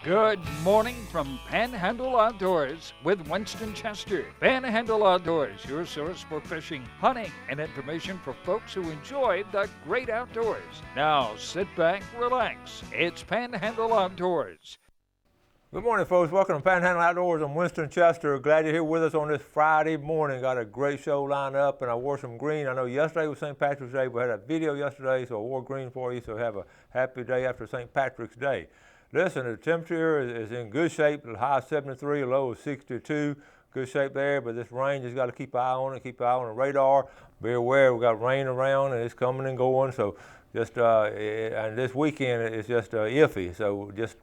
Good morning from Panhandle Outdoors with Winston Chester. Panhandle Outdoors, your source for fishing, hunting, and information for folks who enjoy the great outdoors. Now sit back, relax. It's Panhandle Outdoors. Good morning, folks. Welcome to Panhandle Outdoors. I'm Winston Chester. Glad you're here with us on this Friday morning. Got a great show lined up, and I wore some green. I know yesterday was St. Patrick's Day. We had a video yesterday, so I wore green for you. So have a happy day after St. Patrick's Day. Listen, the temperature is in good shape. The high is 73, the low is 62. Good shape there, but this rain, just got to keep an eye on it, keep an eye on the radar. Be aware, we got rain around, and it's coming and going. So just, and this weekend it's just iffy. So just,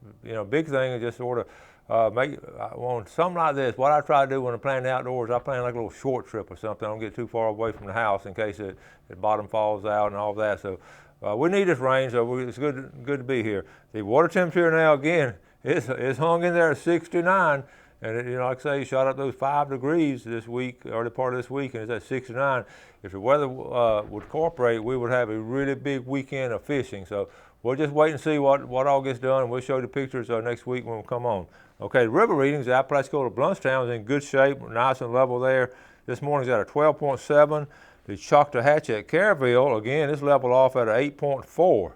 big thing is just sort of make, on something like this, what I try to do when I'm planning outdoors, I plan like a little short trip or something. I don't get too far away from the house in case the bottom falls out and all that. So we need this rain, so it's good to be here. The water temperature now, again, it's hung in there at 69, and like I say, shot up those 5 degrees this week, early part of this week, and it's at 69. If the weather would cooperate, we would have a really big weekend of fishing. So we'll just wait and see what all gets done, and we'll show you the pictures next week when we come on. Okay, the river readings, the Apalachicola Bluntstown is in good shape, nice and level there. This morning's at a 12.7. The Choctawhatchee at Caryville, again, it's leveled off at an 8.4. All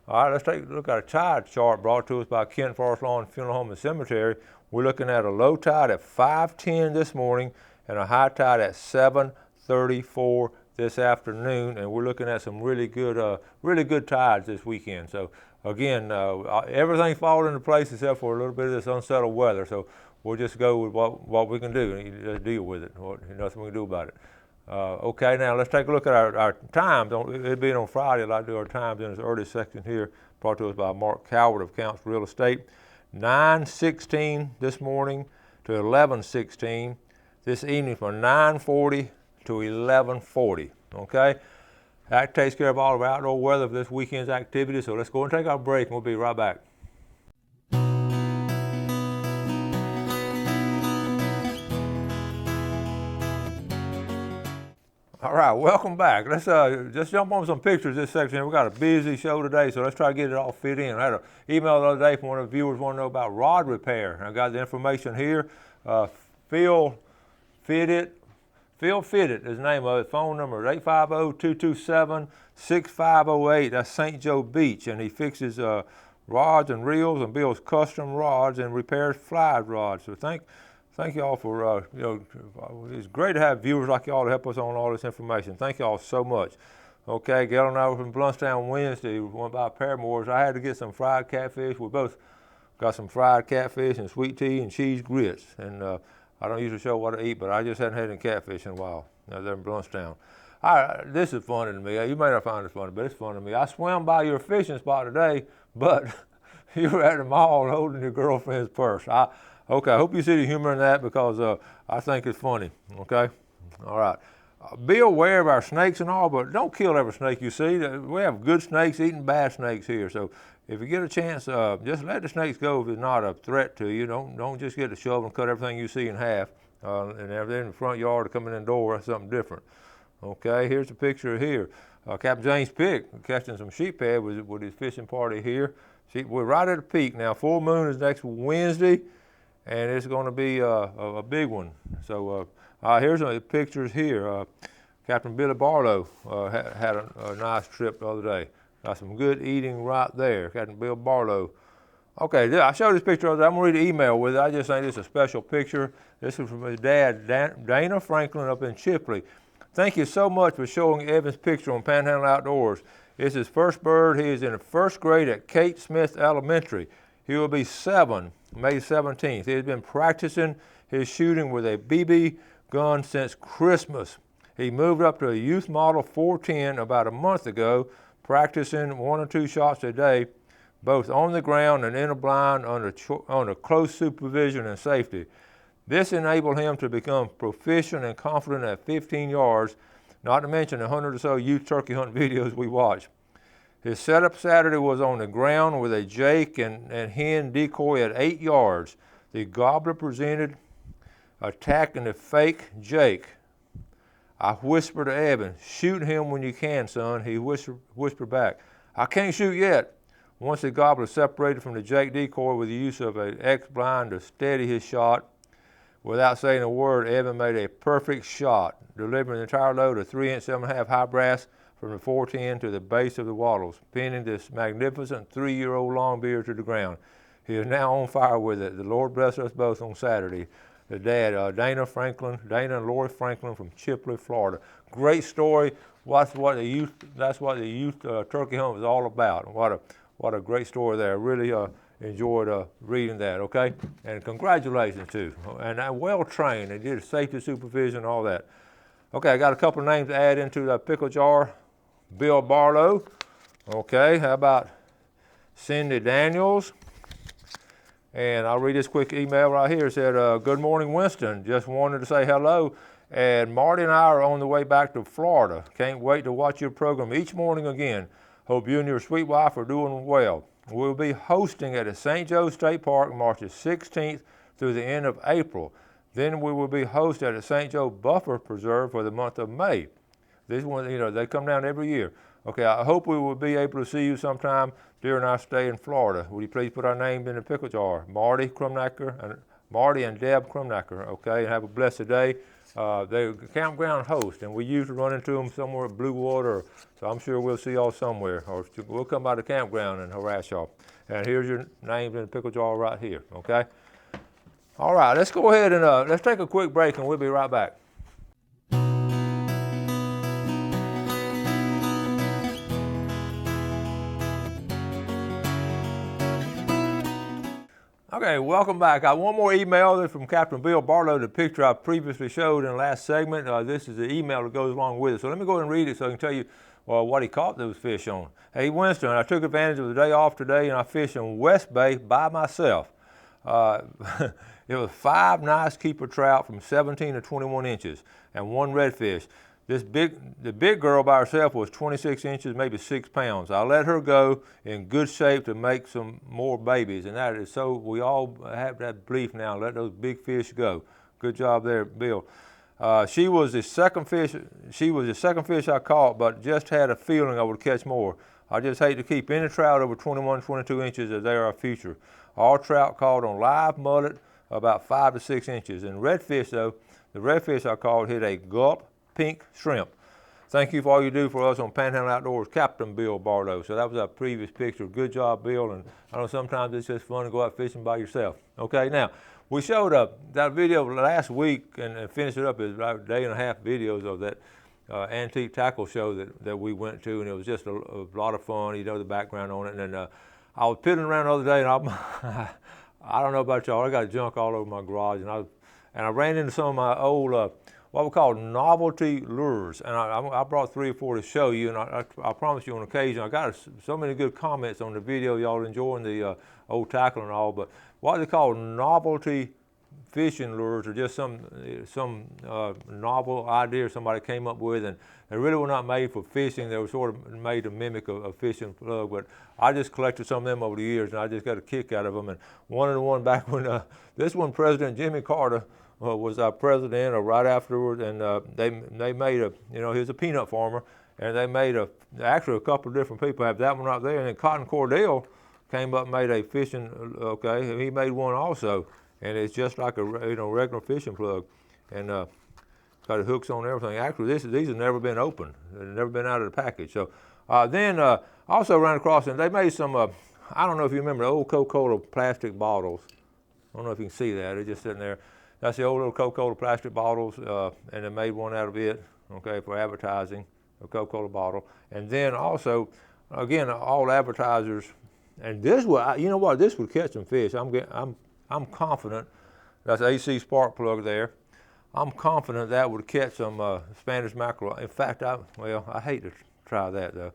right, let's take a look at a tide chart brought to us by Kent Forest Lawn Funeral Home and Cemetery. We're looking at a low tide at 5:10 this morning and a high tide at 7:34 this afternoon, and we're looking at some really good tides this weekend. So again, everything's falling into place except for a little bit of this unsettled weather. So we'll just go with what we can do and just deal with it. Nothing we can do about it. Okay, now let's take a look at our times. It being on Friday, I'd like to do our times in this early section here, brought to us by Mark Coward of Counts Real Estate. 9:16 this morning to 11:16. This evening from 9:40 to 11:40. Okay, that takes care of all of our outdoor weather for this weekend's activities. So let's go and take our break, and we'll be right back. All right, welcome back. Let's just jump on some pictures this section. We've got a busy show today, so let's try to get it all fit in. I had an email the other day from one of the viewers wanting to know about rod repair. I got the information here. Phil Fitted is the name of it. Phone number is 850-227-6508. That's St. Joe Beach, and he fixes rods and reels and builds custom rods and repairs fly rods. So thank y'all for, it's great to have viewers like y'all to help us on all this information. Thank y'all so much. Okay, Gail and I were from Bluntstown Wednesday. We went by Paramore's. I had to get some fried catfish. We both got some fried catfish and sweet tea and cheese grits. And I don't usually show what I eat, but I just hadn't had any catfish in a while. I was there in Bluntstown. This is funny to me. You may not find it funny, but it's funny to me. I swam by your fishing spot today, but you were at the mall holding your girlfriend's purse. Okay, I hope you see the humor in that because I think it's funny, okay? All right. Be aware of our snakes and all, but don't kill every snake you see. We have good snakes eating bad snakes here. So if you get a chance, just let the snakes go if it's not a threat to you. Don't just get a shovel and cut everything you see in half. And everything in the front yard or coming in the door, that's something different. Okay, here's a picture here. Captain James Pick catching some sheephead with his fishing party here. We're right at the peak now. Full moon is next Wednesday, and it's going to be a big one. So here's the pictures here. Captain Billy Barlow had a nice trip the other day. Got some good eating right there. Captain Bill Barlow. Okay, I showed this picture the other day. I'm going to read the email with it. I just think this is a special picture. This is from his dad, Dana Franklin, up in Chipley. Thank you so much for showing Evan's picture on Panhandle Outdoors. It's his first bird. He is in the first grade at Kate Smith Elementary. He will be 7, May 17th. He has been practicing his shooting with a BB gun since Christmas. He moved up to a youth model 410 about a month ago, practicing 1 or 2 shots a day, both on the ground and in a blind under close supervision and safety. This enabled him to become proficient and confident at 15 yards, not to mention the 100 or so youth turkey hunt videos we watched. His setup Saturday was on the ground with a Jake and hen decoy at 8 yards. The gobbler presented, attacking the fake Jake. I whispered to Evan, "Shoot him when you can, son." He whispered back, "I can't shoot yet." Once the gobbler is separated from the Jake decoy with the use of an X-blind to steady his shot, without saying a word, Evan made a perfect shot, delivering the entire load of 3-inch 7.5 high brass from the 410 to the base of the wattles, pinning this magnificent 3-year-old longbeard to the ground. He is now on fire with it. The Lord bless us both on Saturday. The dad, Dana and Lori Franklin from Chipley, Florida. Great story. That's what the youth turkey hunt was all about. What a great story there. Really enjoyed reading that, okay? And congratulations too. And well trained. They did safety supervision, all that. Okay, I got a couple of names to add into the pickle jar. Bill Barlow. Okay, how about Cindy Daniels? And I'll read this quick email right here. It said, good morning, Winston. Just wanted to say hello. And Marty and I are on the way back to Florida. Can't wait to watch your program each morning again. Hope you and your sweet wife are doing well. We'll be hosting at the St. Joe State Park March 16th through the end of April. Then we will be hosted at the St. Joe Buffer Preserve for the month of May. This one, they come down every year. Okay, I hope we will be able to see you sometime during our stay in Florida. Would you please put our names in the pickle jar? Marty and Deb Krumnacker, okay, and have a blessed day. They're a campground host, and we usually run into them somewhere at Blue Water, so I'm sure we'll see y'all somewhere, or we'll come by the campground and harass y'all. And here's your names in the pickle jar right here, okay? All right, let's go ahead and let's take a quick break, and we'll be right back. Okay, welcome back. I got one more email from Captain Bill Barlow, the picture I previously showed in the last segment. This is the email that goes along with it. So let me go ahead and read it so I can tell you what he caught those fish on. Hey, Winston, I took advantage of the day off today and I fished in West Bay by myself. It was 5 nice keeper trout from 17 to 21 inches and 1 redfish. The big girl by herself was 26 inches, maybe 6 pounds. I let her go in good shape to make some more babies, and that is so. We all have that belief now. Let those big fish go. Good job there, Bill. She was the second fish. She was the second fish I caught, but just had a feeling I would catch more. I just hate to keep any trout over 21, 22 inches as they are our future. All trout caught on live mullet about 5 to 6 inches, and redfish though, the redfish I caught hit a gulp pink shrimp. Thank you for all you do for us on Panhandle Outdoors, Captain Bill Barlow. So that was our previous picture. Good job, Bill. And I know sometimes it's just fun to go out fishing by yourself. Okay, now we showed that video last week and finished it up as about a day and a half videos of that antique tackle show that we went to, and it was just a lot of fun. You know the background on it. And then I was piddling around the other day, and I don't know about y'all, I got junk all over my garage, and I ran into some of my old what we call novelty lures, and I brought 3 or 4 to show you, and I promise you on occasion, I got so many good comments on the video, y'all enjoying the old tackle and all, but what they call novelty fishing lures are just some novel idea somebody came up with, and they really were not made for fishing. They were sort of made to mimic a fishing plug, but I just collected some of them over the years, and I just got a kick out of them. And one back when this one, President Jimmy Carter was our president, or right afterward, and they made he was a peanut farmer, and they made actually a couple of different people have that one right there, and then Cotton Cordell came up and made a fishing, okay, he made one also, and it's just like a regular fishing plug, and got the hooks on everything. Actually, these have never been opened, they've never been out of the package. So then also ran across, and they made some, I don't know if you remember the old Coca-Cola plastic bottles. I don't know if you can see that, they're just sitting there. That's the old little Coca-Cola plastic bottles, and they made one out of it, okay, for advertising, a Coca-Cola bottle. And then also, again, all advertisers, and this would, you know what, this would catch some fish. I'm confident. That's AC spark plug there. I'm confident that would catch some Spanish mackerel. In fact, I hate to try that though.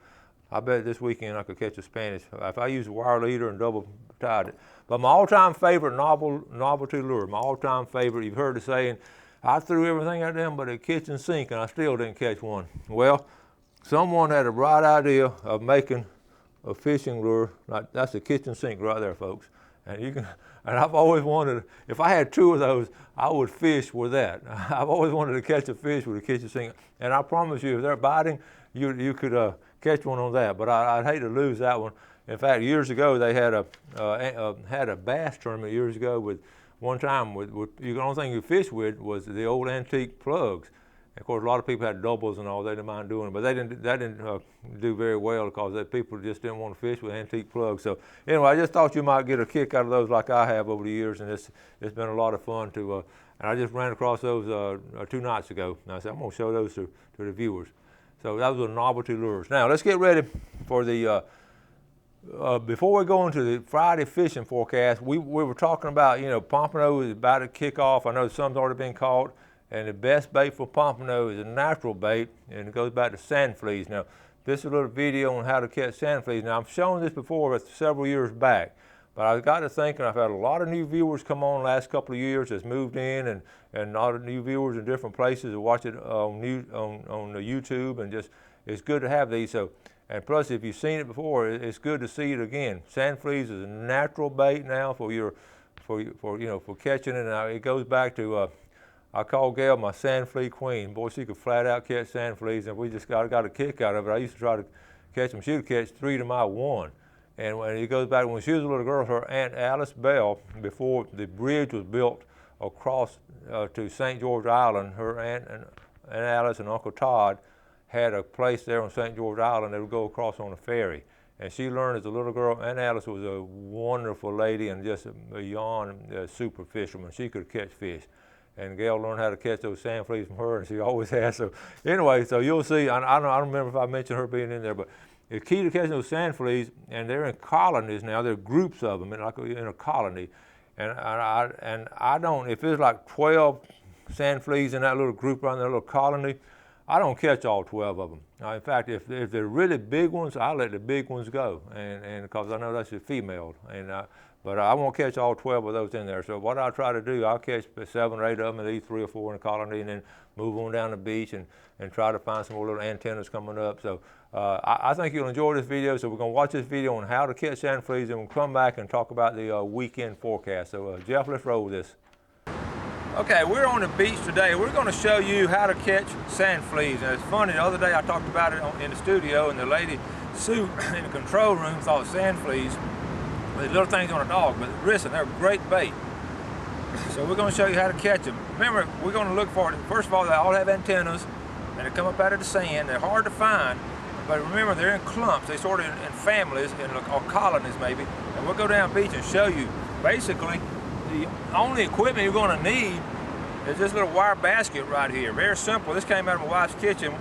I bet this weekend I could catch a Spanish if I use a wire leader and double tied it. But my all-time favorite novelty lure, my all-time favorite, you've heard the saying, I threw everything at them but a kitchen sink and I still didn't catch one. Well, someone had a bright idea of making a fishing lure, like that's a kitchen sink right there, folks. And I've always wanted, if I had 2 of those, I would fish with that. I've always wanted to catch a fish with a kitchen sink. And I promise you, if they're biting, you could catch one on that. But I'd hate to lose that one. In fact, years ago they had a bass tournament years ago with one time with the only thing you fish with was the old antique plugs. Of course, a lot of people had doubles and all. They didn't mind doing it, but that didn't do very well because people just didn't want to fish with antique plugs. So anyway, I just thought you might get a kick out of those like I have over the years, and it's been a lot of fun to. And I just ran across those 2 nights ago. And I said I'm going to show those to the viewers. So that was a novelty lures. Now let's get ready for the. Before we go into the Friday fishing forecast, we were talking about, pompano is about to kick off. I know some's already been caught, and the best bait for pompano is a natural bait, and it goes back to sand fleas. Now, this is a little video on how to catch sand fleas. Now, I've shown this before several years back, but I got to thinking I've had a lot of new viewers come on the last couple of years that's moved in, and a lot of new viewers in different places that watch it on YouTube, and just it's good to have these. So. And plus, if you've seen it before, it's good to see it again. Sand fleas is a natural bait now for catching it. Now it goes back to I call Gail my sand flea queen. Boy, she could flat out catch sand fleas, and we just got a kick out of it. I used to try to catch them. She would catch 3 to my 1. And when it goes back when she was a little girl, her Aunt Alice Bell, before the bridge was built across to St. George Island, her Aunt Alice and Uncle Todd had a place there on St. George Island. They would go across on a ferry. And she learned as a little girl, Aunt Alice was a wonderful lady and just a beyond super fisherman. She could catch fish. And Gail learned how to catch those sand fleas from her, and she always has. So anyway, so you'll see, I don't remember if I mentioned her being in there, but the key to catching those sand fleas, and they're in colonies now, they're groups of them, like in a colony. And I don't, if there's like 12 sand fleas in that little group around that little colony, I don't catch all 12 of them. In fact, if they're really big ones, I let the big ones go, and because I know that's a female, but I won't catch all 12 of those in there. So what I try to do, I'll catch 7 or 8 of them, and leave 3 or 4 in the colony, and then move on down the beach and try to find some more little antennas coming up. So I think you'll enjoy this video. So we're going to watch this video on how to catch sand fleas, and we'll come back and talk about the weekend forecast. So Jeff, let's roll with this. Okay, we're on the beach today. We're going to show you how to catch sand fleas. And it's funny, the other day I talked about it in the studio, and the lady, Sue, in the control room thought sand fleas were little things on a dog, but listen, they're great bait. So we're going to show you how to catch them. Remember, we're going to look for it. First of all, they all have antennas, and they come up out of the sand. They're hard to find, but remember, they're in clumps. They sort of in families, or colonies maybe. And we'll go down beach and show you, basically, the only equipment you're going to need is this little wire basket right here. Very simple. This came out of my wife's kitchen.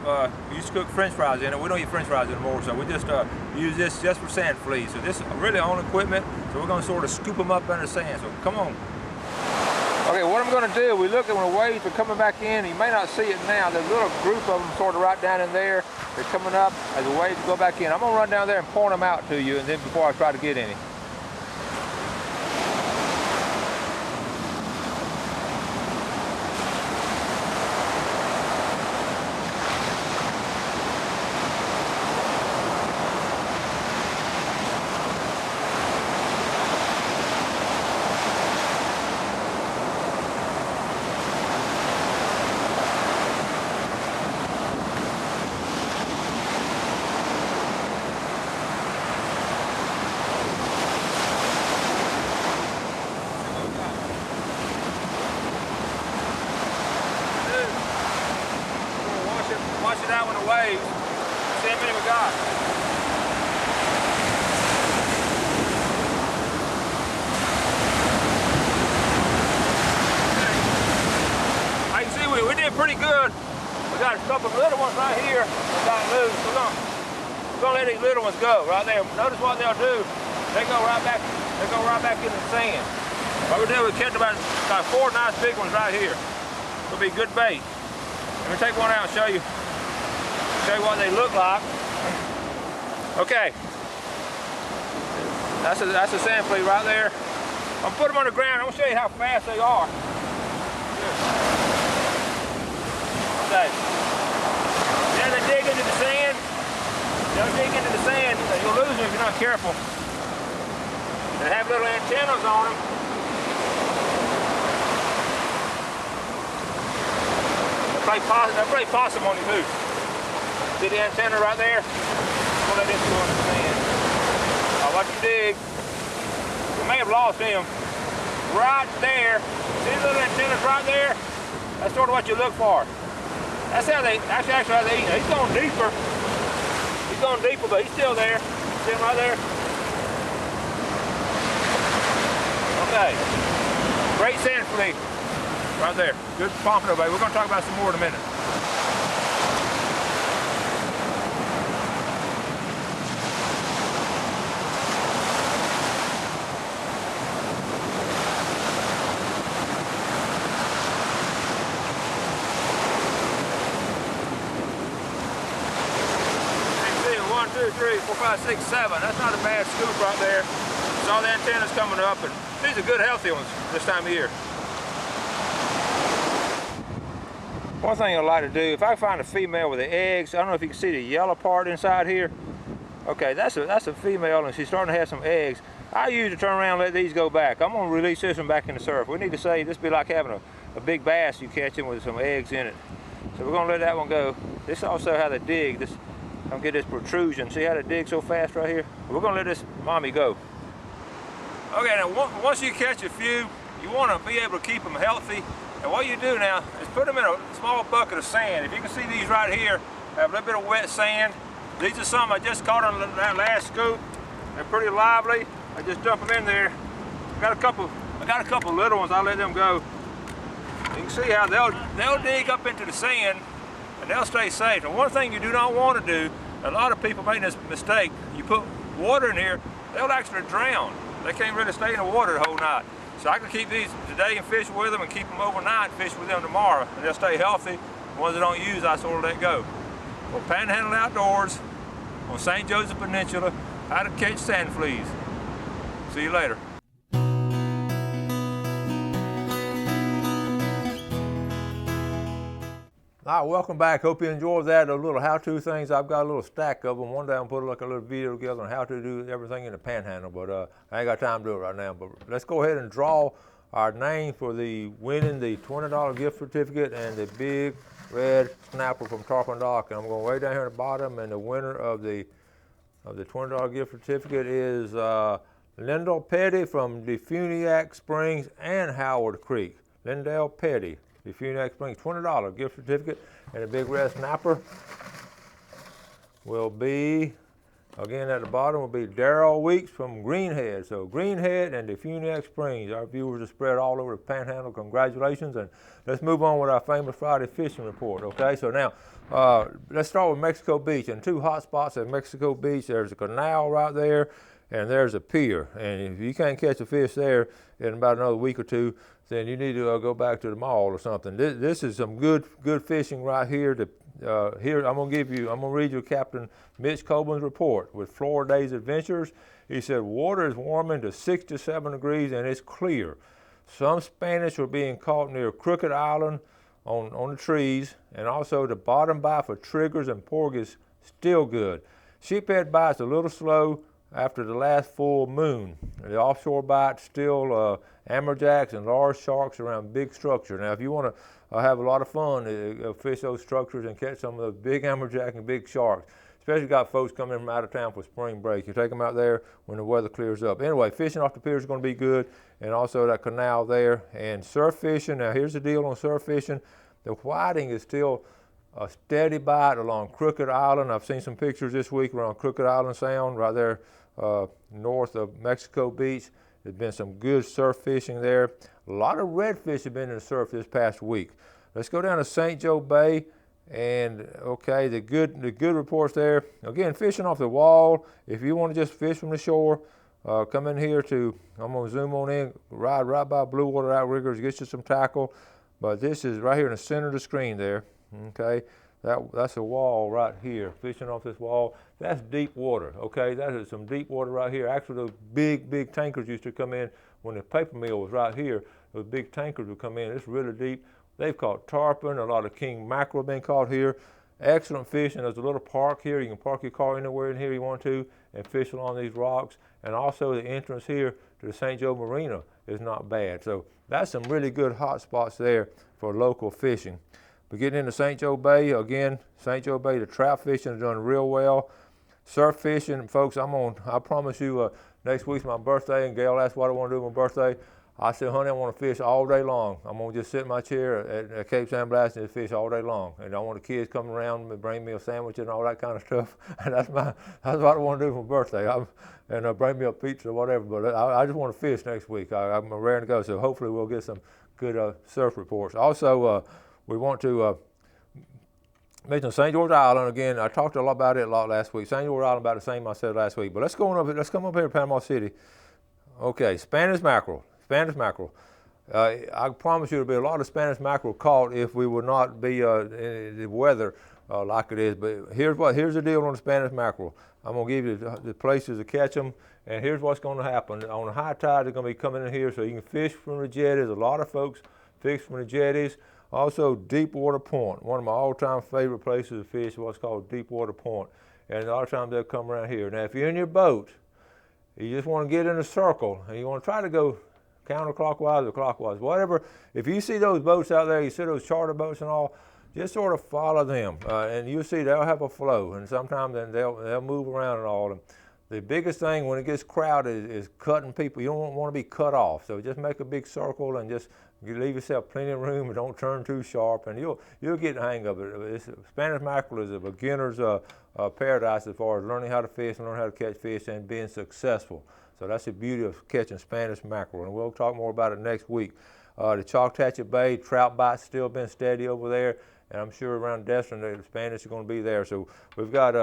We used to cook French fries in it. We don't eat French fries anymore, so we just use this just for sand fleas. So this is really only equipment. So we're going to sort of scoop them up under the sand. So come on. Okay, what I'm going to do, we look at when the waves are coming back in. You may not see it now. There's a little group of them sort of right down in there. They're coming up as the waves go back in. I'm going to run down there and point them out to you, and then before I try to get any. Watch it out when the waves. See how many we got. I can see we did pretty good. We got a couple of little ones right here that got loose. We're gonna let these little ones go right there. Notice what they'll do. They go right back. They go right back in the sand. What we do, we catch about 4 nice big ones right here. It'll be good bait. Let me take one out and show you what they look like. Okay, that's a sand flea right there. I'm gonna put them on the ground. I'm gonna show you how fast they are. Okay. Then they dig into the sand. They'll dig into the sand. You'll lose them if you're not careful. They have little antennas on them. They play possum on your moose. See the antenna right there? I'm gonna let this go in the sand. I'll watch him dig. We may have lost him. Right there. See the little antennas right there? That's sort of what you look for. That's how they, actually how they eat. He's going deeper. He's going deeper, but he's still there. See him right there? Okay. Great sand flea. Right there. Good pompano bait. We're going to talk about some more in a minute. 2, 3, 4, 5, 6, 7. That's not a bad scoop right there. Saw the antennas coming up, and these are good healthy ones this time of year. One thing I like to do, if I find a female with the eggs, I don't know if you can see the yellow part inside here. Okay, that's a female, and she's starting to have some eggs. I usually turn around and let these go back. I'm going to release this one back in the surf. We need to say this would be like having a big bass you catch him with some eggs in it. So we're going to let that one go. This is also how they dig. This, don't get this protrusion. See how they dig so fast right here? We're going to let this mommy go. Okay, now once you catch a few, you want to be able to keep them healthy. And what you do now is put them in a small bucket of sand. If you can see these right here, have a little bit of wet sand. These are some I just caught on that last scoop. They're pretty lively. I just dump them in there. I got a couple little ones. I'll let them go. You can see how they'll dig up into the sand and they'll stay safe. And one thing you do not want to do, a lot of people make this mistake, you put water in here, they'll actually drown. They can't really stay in the water the whole night. So I can keep these today and fish with them and keep them overnight and fish with them tomorrow. And they'll stay healthy. The ones that don't use, I sort of let go. Well, Panhandle Outdoors on St. Joseph Peninsula, how to catch sand fleas. See you later. All right, welcome back. Hope you enjoyed that. Those little how-to things. I've got a little stack of them. One day I'll put like a little video together on how to do everything in the Panhandle, but I ain't got time to do it right now. But let's go ahead and draw our name for the winning the $20 gift certificate and the big red snapper from Tarpon Dock. And I'm going way down here at the bottom, and the winner of the $20 gift certificate is Lindell Petty from Defuniak Springs and Howard Creek. Lindell Petty. Defuniak Springs, $20 gift certificate, and a big red snapper will be, again at the bottom, will be Darrell Weeks from Greenhead. So Greenhead and Defuniak Springs, our viewers are spread all over the Panhandle. Congratulations, and let's move on with our famous Friday fishing report, okay? So now, let's start with Mexico Beach, and two hot spots at Mexico Beach. There's a canal right there, and there's a pier, and if you can't catch a fish there in about another week or two, then you need to go back to the mall or something. This is some good fishing right here. Here I'm gonna read you Captain Mitch Colbin's report with Florida Days Adventures. He said water is warming to 67 degrees and it's clear. Some Spanish are being caught near Crooked Island on the trees, and also the bottom bite for triggers and porgies still good. Sheephead bite's a little slow after the last full moon. The offshore bite still amberjacks and large sharks around big structures. Now, if you want to have a lot of fun, fish those structures and catch some of those big amberjack and big sharks. Especially got folks coming from out of town for spring break. You take them out there when the weather clears up. Anyway, fishing off the pier is going to be good, and also that canal there. And surf fishing, now here's the deal on surf fishing. The whiting is still a steady bite along Crooked Island. I've seen some pictures this week around Crooked Island Sound, right there north of Mexico Beach. There's been some good surf fishing there. A lot of redfish have been in the surf this past week. Let's go down to St. Joe Bay, and okay, the good reports there. Again, fishing off the wall. If you want to just fish from the shore, come in here to, I'm going to zoom on in, ride right by Blue Water Outriggers, get you some tackle. But this is right here in the center of the screen there, okay? That's a wall right here, fishing off this wall. That's deep water, okay? That is some deep water right here. Actually, those big tankers used to come in when the paper mill was right here. Those big tankers would come in. It's really deep. They've caught tarpon, a lot of king mackerel been caught here. Excellent fishing. There's a little park here. You can park your car anywhere in here you want to and fish along these rocks. And also the entrance here to the St. Joe Marina is not bad. So that's some really good hot spots there for local fishing. We're getting into St. Joe Bay. Again, St. Joe Bay, the trout fishing is done real well. Surf fishing, folks, I promise you, next week's my birthday, and Gail asked what I want to do on my birthday. I said, honey, I want to fish all day long. I'm going to just sit in my chair at Cape San Blas and just fish all day long. And I want the kids coming around and bring me a sandwich and all that kind of stuff. And that's what I want to do for my birthday. And bring me a pizza or whatever. But I just want to fish next week. I'm raring to go. So hopefully we'll get some good surf reports. Also, we want to mention St. George Island again. I talked a lot about it last week. St. George Island about the same I said last week. But let's come up here to Panama City. Okay, Spanish mackerel. Spanish mackerel. I promise you there'll be a lot of Spanish mackerel caught if we would not be in the weather like it is. But here's the deal on the Spanish mackerel. I'm going to give you the places to catch them, and here's what's going to happen. On the high tide, they're going to be coming in here, so you can fish from the jetties. A lot of folks fish from the jetties. Also, Deepwater Point, one of my all-time favorite places to fish, what's called Deepwater Point. And a lot of times they'll come around here. Now, if you're in your boat, you just want to get in a circle, and you want to try to go counterclockwise or clockwise, whatever. If you see those boats out there, you see those charter boats and all, just sort of follow them, and you'll see they'll have a flow, and sometimes then they'll move around and all. And the biggest thing when it gets crowded is cutting people. You don't want to be cut off, so just make a big circle and just leave yourself plenty of room and don't turn too sharp, and you'll get the hang of it. Spanish mackerel is a beginner's paradise as far as learning how to fish and learning how to catch fish and being successful. So that's the beauty of catching Spanish mackerel, and we'll talk more about it next week. The Choctawhatchee Bay trout bite's still been steady over there, and I'm sure around Destin the Spanish are going to be there. So we've got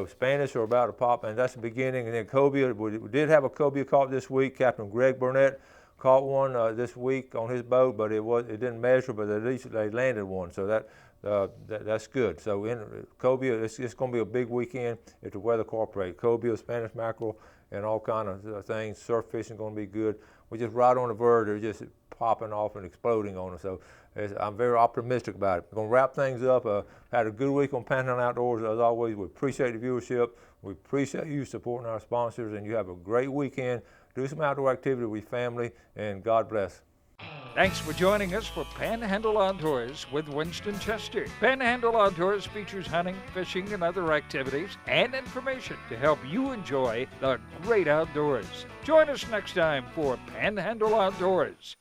Spanish are about to pop, and that's the beginning. And then cobia, we did have a cobia caught this week. Captain Greg Burnett caught one this week on his boat, but it didn't measure, but at least they landed one. So that's good. So in cobia, it's going to be a big weekend if the weather cooperates. Cobia, Spanish mackerel, and all kind of things. Surf fishing going to be good. We're just right on the verge. They're just popping off and exploding on us. So I'm very optimistic about it. We're going to wrap things up. Had a good week on Panhandle Outdoors. As always, we appreciate the viewership. We appreciate you supporting our sponsors, and you have a great weekend. Do some outdoor activity with your family, and God bless. Thanks for joining us for Panhandle Outdoors with Winston Chester. Panhandle Outdoors features hunting, fishing, and other activities and information to help you enjoy the great outdoors. Join us next time for Panhandle Outdoors.